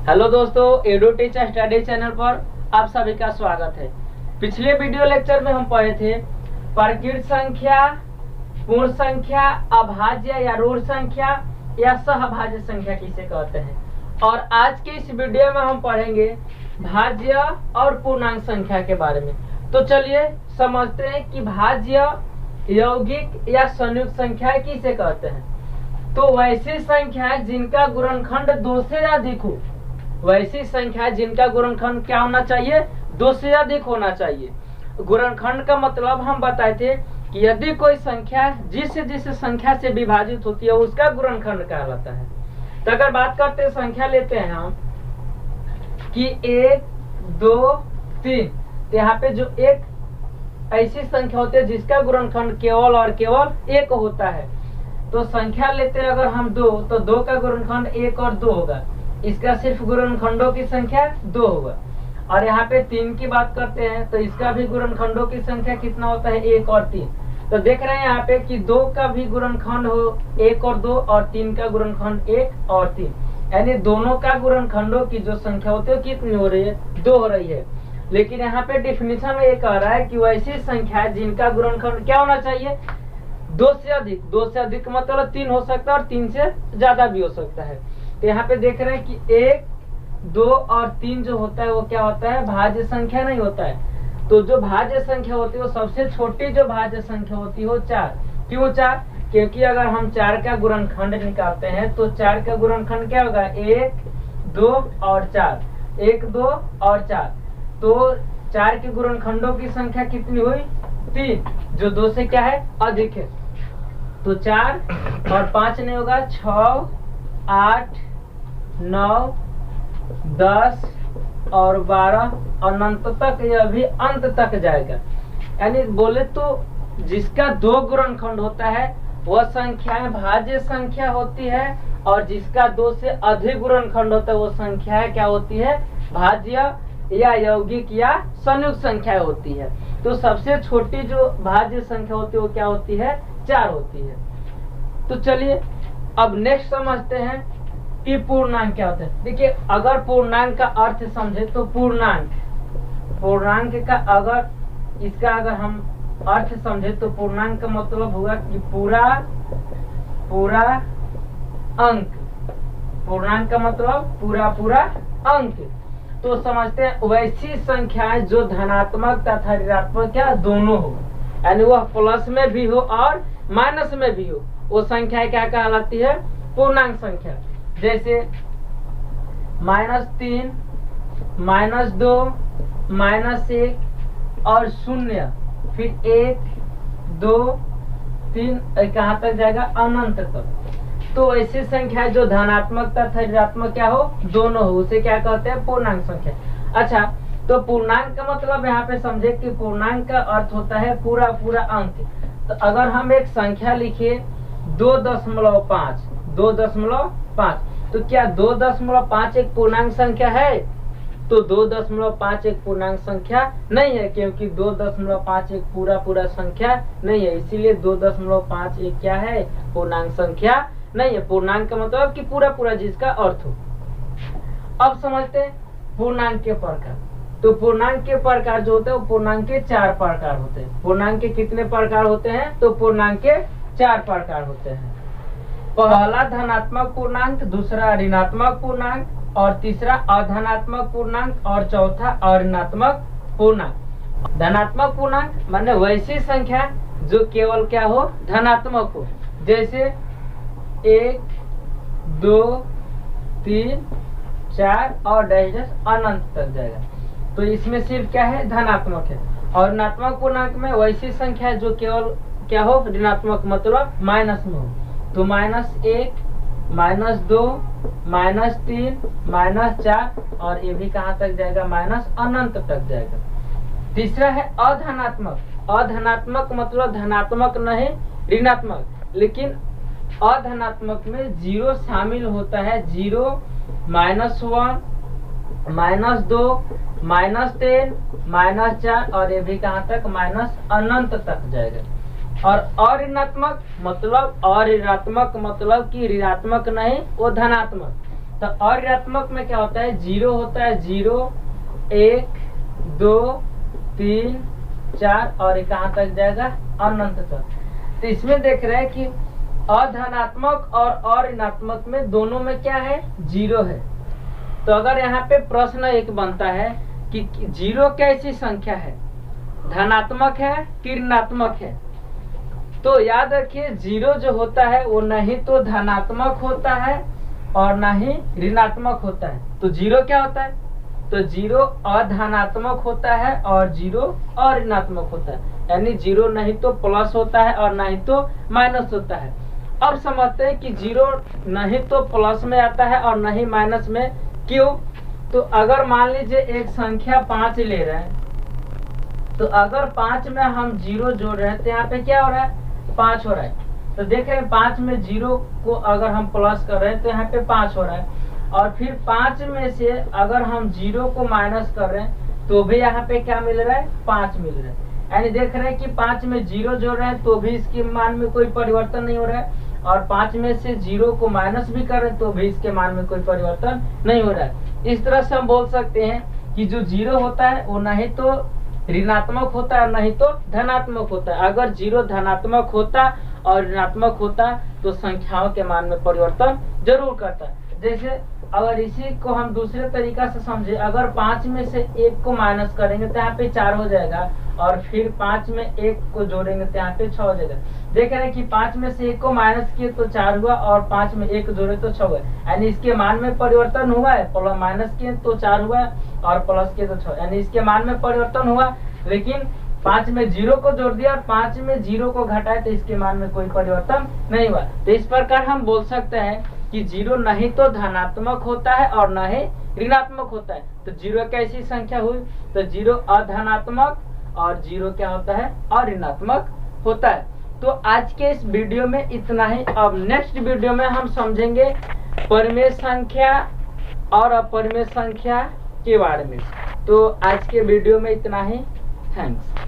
Hello दोस्तों, एडो teacher study channel पर आप सभी का स्वागत है। पिछले वीडियो लेक्चर में हम पढ़े थे प्रकृत संख्या, पूर्ण संख्या, अभाज्य या ऋण संख्या या सहभाज्य संख्या किसे कहते हैं। और आज के इस वीडियो में हम पढ़ेंगे भाज्य और पूर्णांक संख्या के बारे में। तो चलिए समझते हैं कि भाज्य, यौगिक या संयुक्त संख्या किसे कहते हैं। तो वैसी संख्या जिनका गुणनखंड 2 से अधिक हो, वैसी संख्या जिनका गुणनखंड क्या होना चाहिए, 2 से अधिक होना चाहिए। गुणनखंड का मतलब हम बताए थे कि यदि कोई संख्या जिस संख्या से विभाजित होती है उसका गुणनखंड कहलाता है। तो अगर बात करते हैं, संख्या लेते हैं हम कि 1, 2, 3, तो यहाँ पे जो एक ऐसी संख्या होती है जिसका गुणनखंड केवल और केवल 1 होता है। तो संख्या लेते हैं अगर हम 2, तो 2 का गुणनखंड 1 और 2 होगा। इसका सिर्फ गुणनखंडों की संख्या 2 होगा। और यहाँ पे 3 की बात करते हैं तो इसका भी गुणनखंडों की संख्या कितना होता है, 1 और 3। तो देख रहे हैं यहाँ पे कि 2 का भी गुणनखंड हो 1 और 2 और 3 का गुणनखंड 1 और 3, यानी दोनों का गुणनखंडों की जो संख्या होती है कितनी हो रही है, 2 हो रही है। लेकिन यहाँ पे डिफिनीशन में ये कह रहा है कि वैसी संख्या जिनका गुणनखंड क्या होना चाहिए, 2 से अधिक। 2 से अधिक मतलब 3 हो सकता है और 3 से ज्यादा भी हो सकता है। तो यहाँ पे देख रहे हैं कि 1, 2 और 3 जो होता है वो क्या होता है, भाज्य संख्या नहीं होता है। तो जो भाज्य संख्या होती है वो सबसे छोटी जो भाज्य संख्या होती है वो 4। क्यों 4? क्योंकि अगर हम 4 का गुणनखंड निकालते हैं तो 4 का गुणनखंड क्या होगा, 1, 2 और 4, 1, 2 और 4। तो 4 के गुणनखंडों की संख्या कितनी हुई, 3, जो 2 से क्या है, अधिक है। तो 4 और 5 नहीं होगा, 6, 8, 9, 10 और 12 अनंत तक, यह भी अंत तक जाएगा। यानी बोले तो जिसका 2 गुणनखंड होता है वह संख्या भाज्य संख्या होती है, और जिसका 2 से अधिक गुणनखंड होता है वो संख्या क्या होती है, भाज्य या यौगिक या संयुक्त संख्या होती है। तो सबसे छोटी जो भाज्य संख्या होती है वो क्या होती है, 4 होती है। तो चलिए अब नेक्स्ट समझते हैं कि पूर्णांक क्या होता है। देखिए, अगर पूर्णांक का अर्थ समझे तो पूर्णांक का अगर हम अर्थ समझे तो पूर्णांक का मतलब होगा कि पूरा अंक। पूर्णांक का मतलब पूरा अंक। तो समझते हैं वैसी संख्याएं जो धनात्मक तथा ऋणात्मक क्या दोनों हो, यानी वह प्लस में भी हो और माइनस में भी हो, वो संख्या क्या कहलाती है, पूर्णांक संख्या। जैसे -3, -2, -1 और 0, फिर 1, 2, 3 कहाँ तक जाएगा, अनंत तक। तो ऐसी संख्या जो धनात्मक तथा ऋणात्मक क्या हो, दोनों हो, उसे क्या कहते हैं, पूर्णांक संख्या। अच्छा, तो पूर्णांक का मतलब यहाँ पे समझे कि पूर्णांक का अर्थ होता है पूरा अंक। तो अगर हम एक संख्या लिखिए 2.5, 2.5, तो क्या 2.5 एक पूर्णांक संख्या है? तो 2.5 एक पूर्णांक संख्या नहीं है, क्योंकि 2.5 एक पूरा संख्या नहीं है। इसीलिए 2.5 एक क्या है, पूर्णांक संख्या नहीं है। पूर्णांक का मतलब कि पूरा जिसका अर्थ हो। अब समझते हैं पूर्णांक के प्रकार। तो पूर्णांक के प्रकार जो होते हैं वो पूर्णांक के 4 प्रकार होते हैं। पूर्णांक के कितने प्रकार होते हैं, तो पूर्णांक के 4 प्रकार होते हैं। पहला धनात्मक पूर्णांक, दूसरा ऋणात्मक पूर्णांक, और तीसरा अधनात्मक पूर्णांक, और चौथा अऋणात्मक पूर्णांक। धनात्मक पूर्णांक माने वैसी संख्या जो केवल क्या हो, धनात्मक हो। जैसे 1, 2, 3, 4 और डैश अनंत तक जाएगा। तो इसमें सिर्फ क्या है, धनात्मक है। और ऋणात्मक पूर्णांक में वैसी संख्या जो केवल क्या हो, ऋणात्मक मतलब माइनस में हो। तो -1, -2, -3, -4 और ये भी कहाँ तक जाएगा, अनंत तक जाएगा। तीसरा है अधनात्मक। अधनात्मक मतलब धनात्मक नहीं, ऋणात्मक, लेकिन अधनात्मक में 0 शामिल होता है। 0, -1, -2, -10, -4 और ये भी कहाँ तक, अनंत तक जाएगा। और अऋणात्मक मतलब कि ऋणात्मक नहीं, वो धनात्मक। तो अऋणात्मक में क्या होता है, 0 होता है, 0 1 2 3 4 और ये कहाँ तक जाएगा, अनंत तक। तो इसमें देख रहे हैं कि अधनात्मक और ऋणात्मक में दोनों में क्या है, 0 है। तो अगर यहाँ पे प्रश्न एक बनता है कि 0 कैसी संख्या है, धनात्मक है कि ऋणात्मक है, तो याद रखिए 0 जो होता है वो नहीं तो धनात्मक होता है और ना ही ऋणात्मक होता है। तो 0 क्या होता है, तो 0 अधनात्मक होता है और 0 अऋणात्मक होता है, यानी 0 नहीं तो प्लस होता है और ना ही तो माइनस होता है। अब समझते हैं कि 0 नहीं तो प्लस में आता है और नहीं माइनस में, क्यों? तो अगर मान लीजिए एक संख्या 5 ले रहे हैं, तो अगर 5 में हम 0 जोड़ रहे हैं तो यहाँ पे क्या हो रहा है, 5 हो रहा है। तो देख रहे हैं 5 में 0 को अगर हम प्लस कर रहे हैं तो यहाँ पे 5 हो रहा है, और फिर 5 में से अगर हम 0 को माइनस कर रहे हैं तो भी यहाँ पे क्या मिल रहा है, 5 मिल रहा है। यानी देख रहे हैं कि 5 में 0 जोड़ रहे हैं तो भी इसके मान में कोई परिवर्तन नहीं हो रहा है, और 5 में से 0 को माइनस भी कर रहे हैं तो भी इसके मान में कोई परिवर्तन नहीं हो रहा है। इस तरह से हम बोल सकते हैं कि जो 0 होता है वो नहीं तो ऋणात्मक होता है और नहीं तो धनात्मक होता है। अगर 0 धनात्मक होता और ऋणात्मक होता तो संख्याओं के मान में परिवर्तन जरूर करता है। जैसे अगर इसी को हम दूसरे तरीका से समझे, अगर 5 में से 1 को माइनस करेंगे तो यहाँ पे 4 हो जाएगा, और फिर 5 में 1 को जोड़ेंगे तो यहाँ पे 6 हो जाएगा। देख रहे हैं कि 5 में से 1 को माइनस किए तो 4 हुआ, और 5 में 1 जोड़े तो 6 हुआ, यानी इसके मान में परिवर्तन हुआ है। प्लस माइनस किए तो 4 हुआ और प्लस किए तो 6, यानी इसके मान में परिवर्तन हुआ। लेकिन 5 में 0 को जोड़ दिया और 5 में 0 को घटाए तो इसके मान में कोई परिवर्तन नहीं हुआ। तो इस प्रकार हम बोल सकते हैं कि 0 नहीं तो धनात्मक होता है और न ही ऋणात्मक होता है। तो 0 कैसी संख्या हुई, तो 0 अधनात्मक और 0 क्या होता है, अऋणात्मक होता है। तो आज के इस वीडियो में इतना ही। अब नेक्स्ट वीडियो में हम समझेंगे परिमेय संख्या और अपरिमेय संख्या के बारे में। तो आज के वीडियो में इतना ही। थैंक्स।